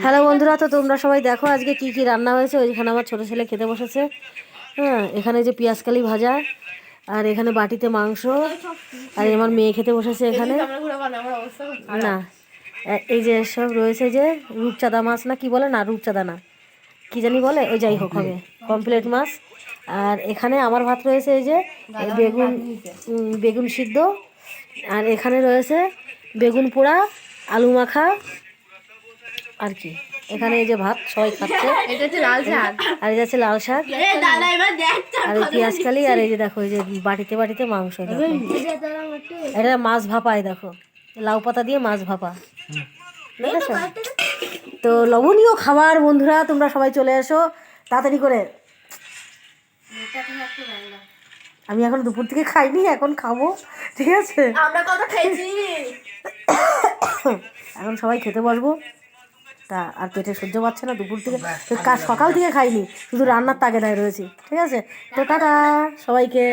Hello বন্ধুরা, তো তোমরা সবাই দেখো আজকে কি কি রান্না হয়েছে। ওইখানে আমার ছোটো ছেলে খেতে বসেছে। হ্যাঁ, এখানে যে পেঁয়াজকালি ভাজা, আর এখানে বাটিতে মাংস, আর আমার মেয়ে খেতে বসেছে এখানে। না, এই যে সব রয়েছে, যে রূপচাঁদা মাছ না কি বলে, না রূপচাঁদা না কি জানি বলে, ওই যাই হোক হবে কমপ্লেট মাছ। আর এখানে আমার ভাত রয়েছে, এই যে বেগুন, বেগুন সিদ্ধ, আর এখানে রয়েছে বেগুন পোড়া, আলু মাখা, আর কি এখানে এই যে ভাত সবাই খাচ্ছে। আর এটা হচ্ছে লাল শাক, আর এই পেঁয়াজকালি, আর এই যে দেখো এই যে বাটিতে বাটিতে মাংস। দেখো এটা মাছ ভাপায়, দেখো লাউ পাতা দিয়ে মাছ ভাপা, দেখেছো? তো লবণীয় খাবার বন্ধুরা, তোমরা সবাই চলে এসো তাড়াতাড়ি করে। আমি এখন দুপুর থেকে খাইনি, এখন খাবো, ঠিক আছে? এখন সবাই খেতে বসবো। তা আর পেটে সহ্য পাচ্ছে না দুপুর থেকে, সকাল থেকে খাইনি, শুধু রান্নার তাগেদায় রয়েছি, ঠিক আছে? তো টাটা সবাইকে।